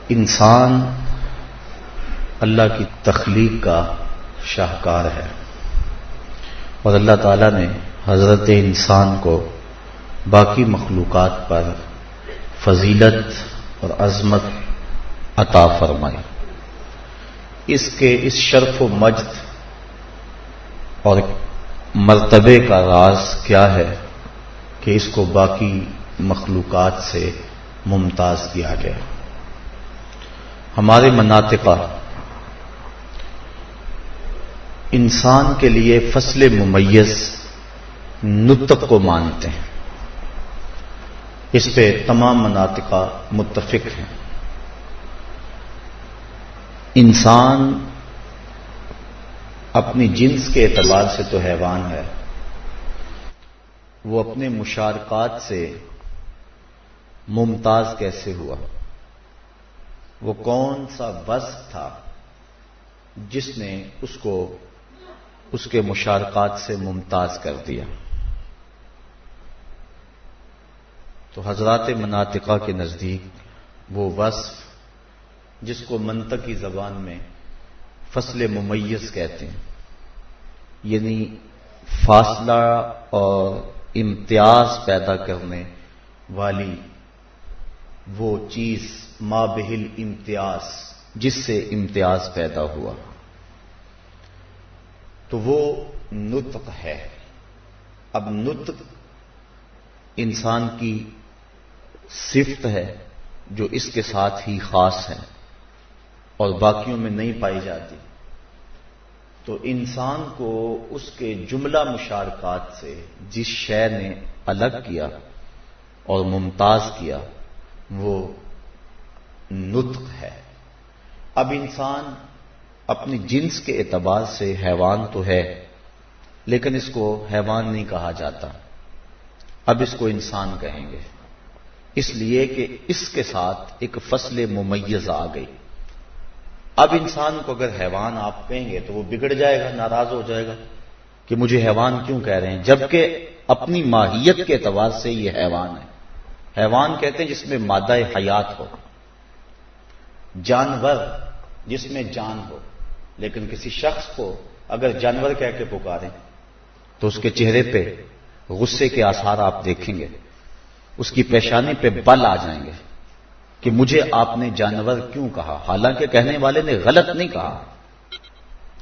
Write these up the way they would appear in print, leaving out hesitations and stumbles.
انسان اللہ کی تخلیق کا شاہکار ہے، اور اللہ تعالیٰ نے حضرت انسان کو باقی مخلوقات پر فضیلت اور عظمت عطا فرمائی۔ اس شرف و مجد اور مرتبے کا راز کیا ہے کہ اس کو باقی مخلوقات سے ممتاز کیا گیا۔ ہمارے مناطق انسان کے لیے فصل ممیز نطق کو مانتے ہیں، اس پہ تمام مناطق متفق ہیں۔ انسان اپنی جنس کے اعتبار سے تو حیوان ہے، وہ اپنے مشارکات سے ممتاز کیسے ہوا؟ وہ کون سا وصف تھا جس نے اس کو اس کے مشارکات سے ممتاز کر دیا؟ تو حضرات مناطقہ کے نزدیک وہ وصف جس کو منطقی زبان میں فصل ممیز کہتے ہیں، یعنی فاصلہ اور امتیاز پیدا کرنے والی وہ چیز ما بہل امتیاز، جس سے امتیاز پیدا ہوا، تو وہ نطق ہے۔ اب نطق انسان کی صفت ہے جو اس کے ساتھ ہی خاص ہے اور باقیوں میں نہیں پائی جاتی۔ تو انسان کو اس کے جملہ مشارکات سے جس شے نے الگ کیا اور ممتاز کیا وہ نطق ہے۔ اب انسان اپنی جنس کے اعتبار سے حیوان تو ہے، لیکن اس کو حیوان نہیں کہا جاتا، اب اس کو انسان کہیں گے، اس لیے کہ اس کے ساتھ ایک فصل ممیز آ گئی۔ اب انسان کو اگر حیوان آپ کہیں گے تو وہ بگڑ جائے گا، ناراض ہو جائے گا کہ مجھے حیوان کیوں کہہ رہے ہیں، جبکہ اپنی ماہیت کے اعتبار سے یہ حیوان ہے۔ حیوان کہتے ہیں جس میں مادہ حیات ہو، جانور جس میں جان ہو، لیکن کسی شخص کو اگر جانور کہہ کے پکاریں تو اس کے چہرے پہ غصے کے آثار آپ دیکھیں گے، اس کی پیشانی پہ بل آ جائیں گے کہ مجھے آپ نے جانور کیوں کہا، حالانکہ کہنے والے نے غلط نہیں کہا،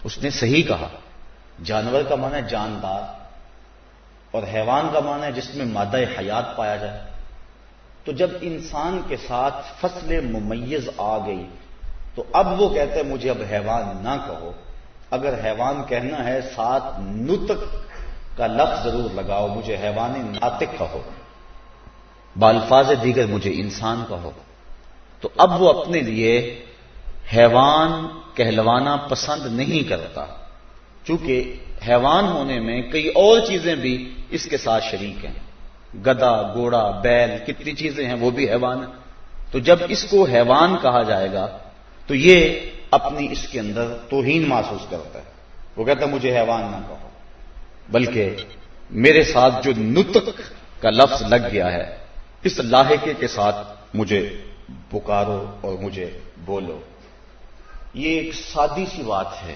اس نے صحیح کہا۔ جانور کا معنی ہے جاندار، اور حیوان کا معنی ہے جس میں مادہ حیات پایا جائے۔ تو جب انسان کے ساتھ فصل ممیز آ گئی تو اب وہ کہتے ہیں مجھے اب حیوان نہ کہو، اگر حیوان کہنا ہے ساتھ نطق کا لفظ ضرور لگاؤ، مجھے حیوان ناطق کہو، بالفاظ دیگر مجھے انسان کہو۔ تو اب وہ اپنے لیے حیوان کہلوانا پسند نہیں کرتا، چونکہ حیوان ہونے میں کئی اور چیزیں بھی اس کے ساتھ شریک ہیں، گدھا، گھوڑا، بیل، کتنی چیزیں ہیں وہ بھی حیوان ہیں۔ تو جب اس کو حیوان کہا جائے گا تو یہ اپنی اس کے اندر توہین محسوس کرتا ہے، وہ کہتا ہے مجھے حیوان نہ کہو، بلکہ میرے ساتھ جو نطق کا لفظ لگ گیا ہے اس لاحقے کے ساتھ مجھے پکارو اور مجھے بولو۔ یہ ایک سادی سی بات ہے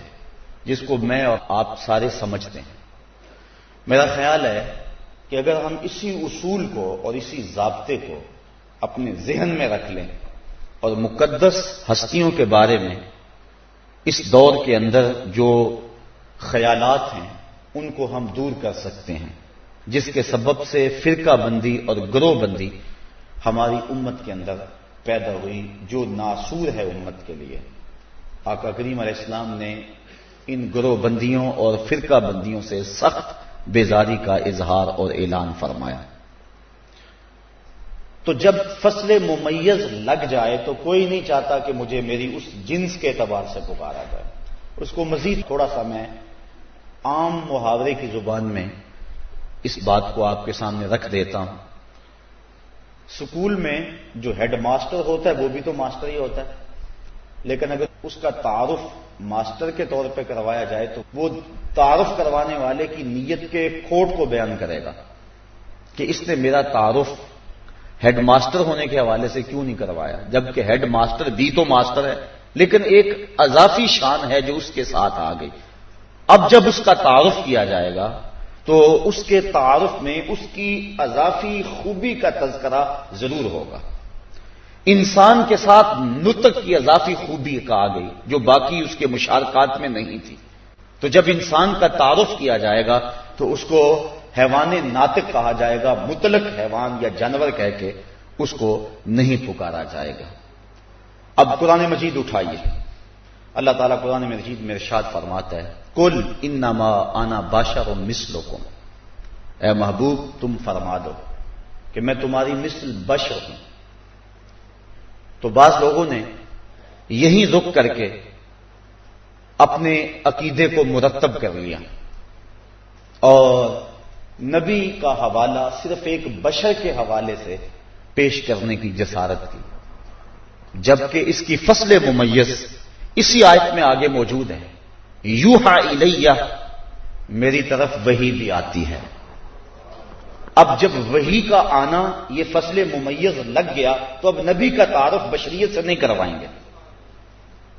جس کو میں اور آپ سارے سمجھتے ہیں۔ میرا خیال ہے کہ اگر ہم اسی اصول کو اور اسی ضابطے کو اپنے ذہن میں رکھ لیں اور مقدس ہستیوں کے بارے میں اس دور کے اندر جو خیالات ہیں ان کو ہم دور کر سکتے ہیں، جس کے سبب سے فرقہ بندی اور گروہ بندی ہماری امت کے اندر پیدا ہوئی، جو ناسور ہے امت کے لیے۔ آقا کریم علیہ السلام نے ان گروہ بندیوں اور فرقہ بندیوں سے سخت بیزاری کا اظہار اور اعلان فرمایا۔ تو جب فصل ممیز لگ جائے تو کوئی نہیں چاہتا کہ مجھے میری اس جنس کے اعتبار سے پکارا جائے۔ اس کو مزید تھوڑا سا میں عام محاورے کی زبان میں اس بات کو آپ کے سامنے رکھ دیتا ہوں۔ سکول میں جو ہیڈ ماسٹر ہوتا ہے وہ بھی تو ماسٹر ہی ہوتا ہے، لیکن اگر اس کا تعارف ماسٹر کے طور پہ کروایا جائے تو وہ تعارف کروانے والے کی نیت کے کھوٹ کو بیان کرے گا کہ اس نے میرا تعارف ہیڈ ماسٹر ہونے کے حوالے سے کیوں نہیں کروایا؟ جبکہ ہیڈ ماسٹر بھی تو ماسٹر ہے، لیکن ایک اضافی شان ہے جو اس کے ساتھ آ گئی۔ اب جب اس کا تعارف کیا جائے گا تو اس کے تعارف میں اس کی اضافی خوبی کا تذکرہ ضرور ہوگا۔ انسان کے ساتھ نطق کی اضافی خوبی کا آ گئی جو باقی اس کے مشارکات میں نہیں تھی، تو جب انسان کا تعارف کیا جائے گا تو اس کو حیوان ناطق کہا جائے گا، مطلق حیوان یا جانور کہہ کے اس کو نہیں پکارا جائے گا۔ اب قرآن مجید اٹھائیے، اللہ تعالیٰ قرآن مجید میں ارشاد فرماتا ہے قل انما انا بشر مثلکم، اے محبوب تم فرما دو کہ میں تمہاری مثل بشر ہوں۔ تو بعض لوگوں نے یہیں رک کر کے اپنے عقیدے کو مرتب کر لیا اور نبی کا حوالہ صرف ایک بشر کے حوالے سے پیش کرنے کی جسارت کی، جبکہ اس کی فصل ممیز اسی آیت میں آگے موجود ہے، یوحا الیہ، میری طرف وحی بھی آتی ہے۔ اب جب وحی کا آنا یہ فصل ممیز لگ گیا تو اب نبی کا تعارف بشریت سے نہیں کروائیں گے،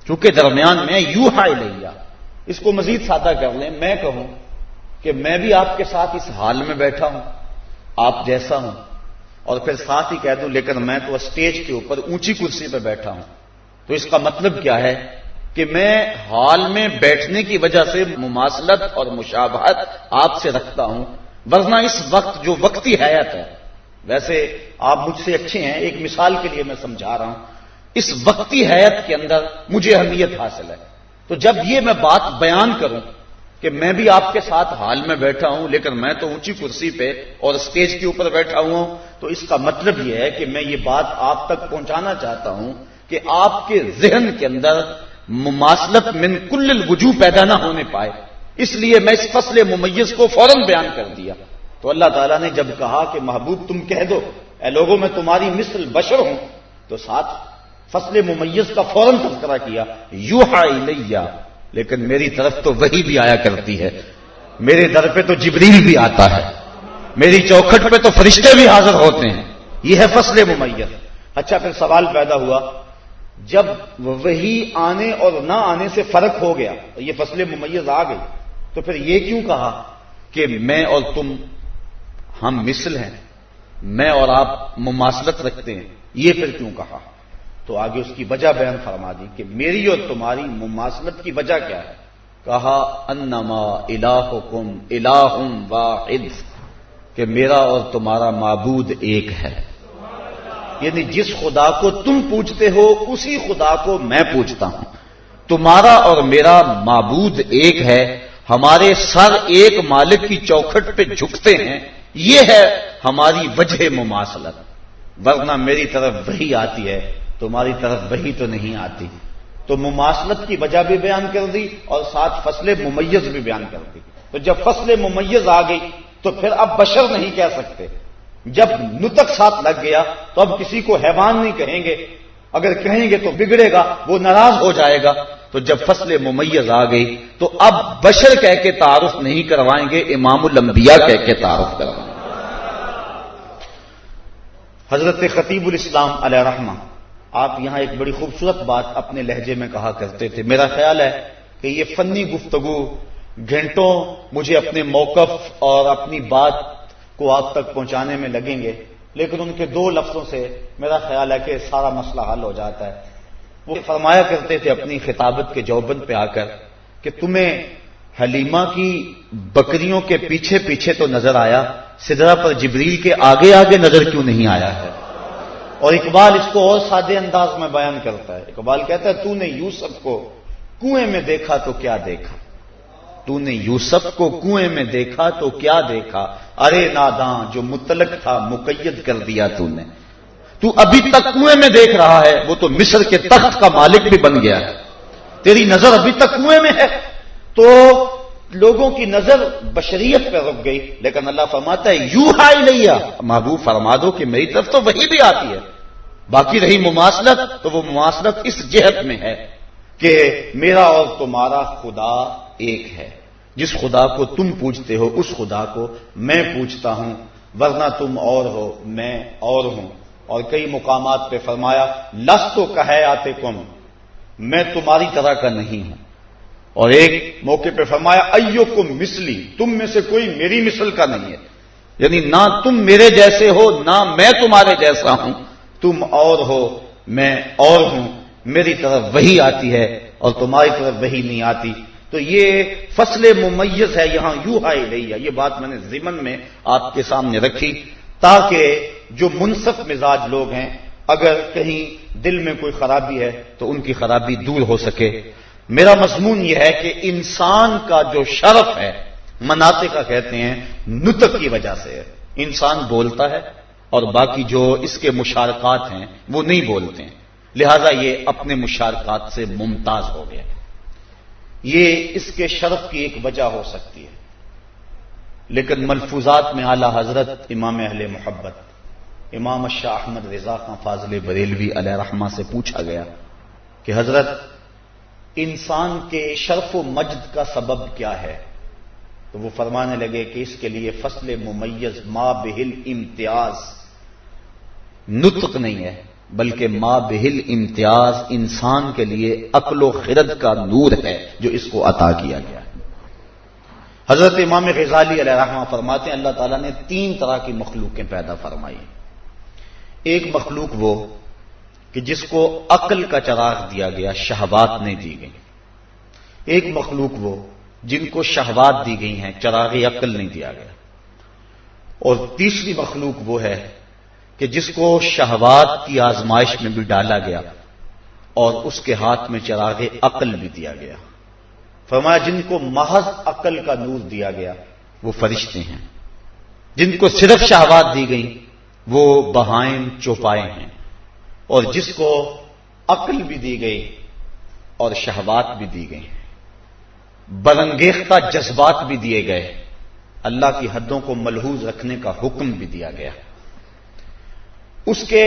چونکہ درمیان میں یوحا الیہ، اس کو مزید سادہ کر لیں، میں کہوں کہ میں بھی آپ کے ساتھ اس حال میں بیٹھا ہوں آپ جیسا ہوں، اور پھر ساتھ ہی کہہ دوں لیکن میں تو اسٹیج کے اوپر اونچی کرسی پہ بیٹھا ہوں، تو اس کا مطلب کیا ہے کہ میں حال میں بیٹھنے کی وجہ سے مماثلت اور مشابہت آپ سے رکھتا ہوں، ورنہ اس وقت جو وقتی حیات ہے، ویسے آپ مجھ سے اچھے ہیں، ایک مثال کے لیے میں سمجھا رہا ہوں، اس وقتی حیات کے اندر مجھے اہمیت حاصل ہے۔ تو جب یہ میں بات بیان کروں کہ میں بھی آپ کے ساتھ حال میں بیٹھا ہوں لیکن میں تو اونچی کرسی پہ اور اسٹیج کے اوپر بیٹھا ہوا ہوں، تو اس کا مطلب یہ ہے کہ میں یہ بات آپ تک پہنچانا چاہتا ہوں کہ آپ کے ذہن کے اندر مماثلت من کل الوجوہ پیدا نہ ہونے پائے، اس لیے میں اس فصل ممیز کو فوراً بیان کر دیا۔ تو اللہ تعالیٰ نے جب کہا کہ محبوب تم کہہ دو اے لوگوں میں تمہاری مثل بشر ہوں، تو ساتھ فصل ممیز کا فوراً تذکرہ کیا، یوحا الیہ، لیکن میری طرف تو وحی بھی آیا کرتی ہے، میرے در پہ تو جبریل بھی آتا ہے، میری چوکھٹ پہ تو فرشتے بھی حاضر ہوتے ہیں، یہ ہے فصل ممیز۔ اچھا پھر سوال پیدا ہوا، جب وحی آنے اور نہ آنے سے فرق ہو گیا، یہ فصل ممیز آ گئی، تو پھر یہ کیوں کہا کہ میں اور تم ہم مثل ہیں، میں اور آپ مماثلت رکھتے ہیں، یہ پھر کیوں کہا؟ تو آگے اس کی وجہ بیان فرما دی کہ میری اور تمہاری مماثلت کی وجہ کیا ہے؟ کہا انما الہکم الہ واحد، کہ میرا اور تمہارا معبود ایک ہے، یعنی جس خدا کو تم پوجتے ہو اسی خدا کو میں پوجتا ہوں، تمہارا اور میرا معبود ایک ہے، ہمارے سر ایک مالک کی چوکھٹ پہ جھکتے ہیں، یہ ہے ہماری وجہ مماثلت، ورنہ میری طرف وحی آتی ہے تمہاری طرف وحی تو نہیں آتی۔ تو مماثلت کی وجہ بھی بیان کر دی اور ساتھ فصل ممیز بھی بیان کر دی۔ تو جب فصل ممیز آ گئی تو پھر اب بشر نہیں کہہ سکتے، جب نطق ساتھ لگ گیا تو اب کسی کو حیوان نہیں کہیں گے، اگر کہیں گے تو بگڑے گا، وہ ناراض ہو جائے گا۔ تو جب فصل ممیز آ گئی تو اب بشر کہہ کے تعارف نہیں کروائیں گے، امام الانبیاء کہہ کے تعارف کروائیں گے۔ حضرت خطیب الاسلام علیہ رحمہ آپ یہاں ایک بڑی خوبصورت بات اپنے لہجے میں کہا کرتے تھے، میرا خیال ہے کہ یہ فنی گفتگو گھنٹوں مجھے اپنے موقف اور اپنی بات کو آپ تک پہنچانے میں لگیں گے، لیکن ان کے دو لفظوں سے میرا خیال ہے کہ سارا مسئلہ حل ہو جاتا ہے۔ وہ فرمایا کرتے تھے اپنی خطابت کے جوبن پہ آ کر کہ تمہیں حلیمہ کی بکریوں کے پیچھے پیچھے تو نظر آیا، سدرہ پر جبریل کے آگے آگے نظر کیوں نہیں آیا ہے؟ اور اقبال اس کو اور سادے انداز میں بیان کرتا ہے، اقبال کہتا ہے تو نے یوسف کو کنویں میں دیکھا تو کیا دیکھا، تو نے یوسف کو کنویں میں دیکھا تو کیا دیکھا، ارے ناداں جو مطلق تھا مقید کر دیا تو نے، تو ابھی تک کنویں میں دیکھ رہا ہے، وہ تو مصر کے تخت کا مالک بھی بن گیا ہے، تیری نظر ابھی تک کنویں میں ہے۔ تو لوگوں کی نظر بشریت پہ رک گئی، لیکن اللہ فرماتا ہے یوحا الیہ، محبوب فرما دو کہ میری طرف تو وحی بھی آتی ہے۔ باقی رہی مماثلت تو وہ مماثلت اس جہت میں ہے کہ میرا اور تمہارا خدا ایک ہے، جس خدا کو تم پوجتے ہو اس خدا کو میں پوجتا ہوں، ورنہ تم اور ہو میں اور ہوں، اور کئی مقامات پہ فرمایا لستو کہیاتکم، میں تمہاری طرح کا نہیں ہوں، اور ایک موقع پہ فرمایا ایوکم مثلی، تم میں سے کوئی میری مثل کا نہیں ہے، یعنی نہ تم میرے جیسے ہو نہ میں تمہارے جیسا ہوں، تم اور ہو میں اور ہوں، میری طرف وحی آتی ہے اور تمہاری طرف وحی نہیں آتی۔ تو یہ فصل ممیز ہے، یہاں یوحا الیہ، یہ بات میں نے ضمن میں آپ کے سامنے رکھی تاکہ جو منصف مزاج لوگ ہیں اگر کہیں دل میں کوئی خرابی ہے تو ان کی خرابی دور ہو سکے۔ میرا مضمون یہ ہے کہ انسان کا جو شرف ہے، مناطق کا کہتے ہیں، نطق کی وجہ سے ہے۔ انسان بولتا ہے اور باقی جو اس کے مشارکات ہیں وہ نہیں بولتے ہیں، لہذا یہ اپنے مشارکات سے ممتاز ہو گیا۔ یہ اس کے شرف کی ایک وجہ ہو سکتی ہے، لیکن ملفوظات میں اعلی حضرت امام اہل محبت امام شاہ احمد رضا خان فاضل بریلوی علیہ رحمہ سے پوچھا گیا کہ حضرت انسان کے شرف و مجد کا سبب کیا ہے؟ تو وہ فرمانے لگے کہ اس کے لیے فصل ممیز ما بہل امتیاز، نطق نہیں ہے بلکہ ما بہل امتیاز انسان کے لیے عقل و خرد کا نور ہے جو اس کو عطا کیا گیا ہے۔ حضرت امام غزالی علیہ رحمہ فرماتے ہیں اللہ تعالیٰ نے 3 طرح کی مخلوقیں پیدا فرمائی۔ ایک مخلوق وہ کہ جس کو عقل کا چراغ دیا گیا، شہوات نہیں دی گئی۔ ایک مخلوق وہ جن کو شہوات دی گئی ہیں، چراغ عقل نہیں دیا گیا۔ اور تیسری مخلوق وہ ہے کہ جس کو شہوات کی آزمائش میں بھی ڈالا گیا اور اس کے ہاتھ میں چراغ عقل بھی دیا گیا۔ فرمایا جن کو محض عقل کا نور دیا گیا وہ فرشتے ہیں، جن کو صرف شہوات دی گئی وہ بہائم چوپائے ہیں، اور جس کو عقل بھی دی گئی اور شہوات بھی دی گئی، برانگیختہ جذبات بھی دیے گئے، اللہ کی حدوں کو ملحوظ رکھنے کا حکم بھی دیا گیا، اس کے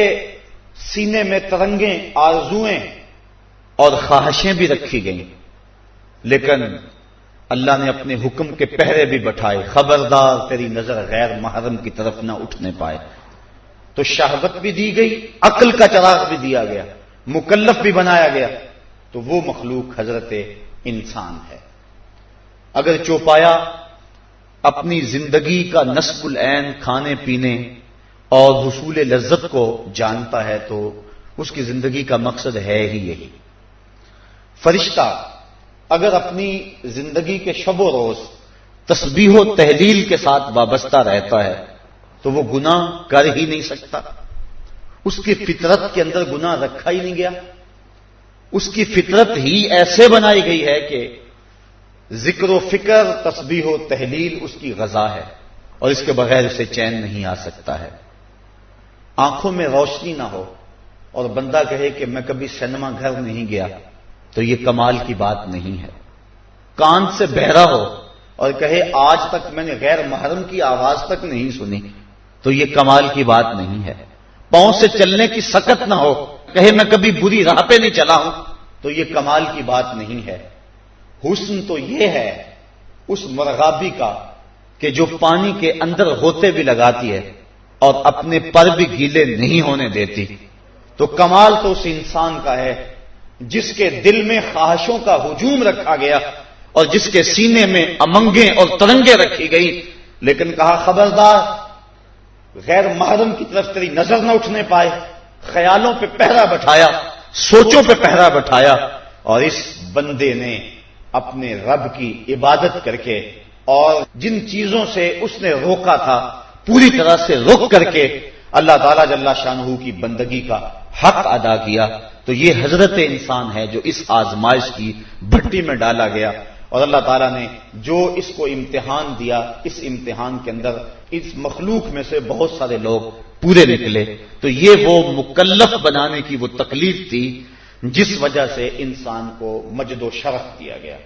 سینے میں ترنگیں، آرزوئیں اور خواہشیں بھی رکھی گئیں، لیکن اللہ نے اپنے حکم کے پہرے بھی بٹھائے، خبردار تیری نظر غیر محرم کی طرف نہ اٹھنے پائے۔ تو شہوت بھی دی گئی، عقل کا چراغ بھی دیا گیا، مکلف بھی بنایا گیا، تو وہ مخلوق حضرت انسان ہے۔ اگر چوپایا اپنی زندگی کا نصب العین کھانے پینے اور حصول لذت کو جانتا ہے تو اس کی زندگی کا مقصد ہے ہی یہی۔ فرشتہ اگر اپنی زندگی کے شب و روز تسبیح و تہلیل کے ساتھ وابستہ رہتا ہے تو وہ گناہ کر ہی نہیں سکتا، اس کی فطرت کے اندر گناہ رکھا ہی نہیں گیا، اس کی فطرت ہی ایسے بنائی گئی ہے کہ ذکر و فکر، تسبیح و تہلیل اس کی غذا ہے، اور اس کے بغیر اسے چین نہیں آ سکتا ہے۔ آنکھوں میں روشنی نہ ہو اور بندہ کہے کہ میں کبھی سینما گھر نہیں گیا تو یہ کمال کی بات نہیں ہے۔ کان سے بہرا ہو اور کہے آج تک میں نے غیر محرم کی آواز تک نہیں سنی تو یہ کمال کی بات نہیں ہے۔ پاؤں سے چلنے کی سکت نہ ہو، کہے میں کبھی بری راہ پہ نہیں چلا ہوں تو یہ کمال کی بات نہیں ہے۔ حسن تو یہ ہے اس مرغابی کا کہ جو پانی کے اندر غوطے بھی لگاتی ہے اور اپنے پر بھی گیلے نہیں ہونے دیتی، تو کمال تو اس انسان کا ہے جس کے دل میں خواہشوں کا ہجوم رکھا گیا اور جس کے سینے میں امنگیں اور ترنگیں رکھی گئی، لیکن کہا خبردار غیر محرم کی طرف تیری نظر نہ اٹھنے پائے، خیالوں پہ پہرا بٹھایا، سوچوں پہ پہرا بٹھایا، اور اس بندے نے اپنے رب کی عبادت کر کے اور جن چیزوں سے اس نے روکا تھا پوری طرح سے روک کر کے اللہ تعالیٰ جل شانہ کی بندگی کا حق ادا کیا، تو یہ حضرت انسان ہے جو اس آزمائش کی بھٹی میں ڈالا گیا، اور اللہ تعالیٰ نے جو اس کو امتحان دیا، اس امتحان کے اندر اس مخلوق میں سے بہت سارے لوگ پورے نکلے، تو یہ وہ مکلف بنانے کی وہ تکلیف تھی جس وجہ سے انسان کو مجد و شرف دیا گیا۔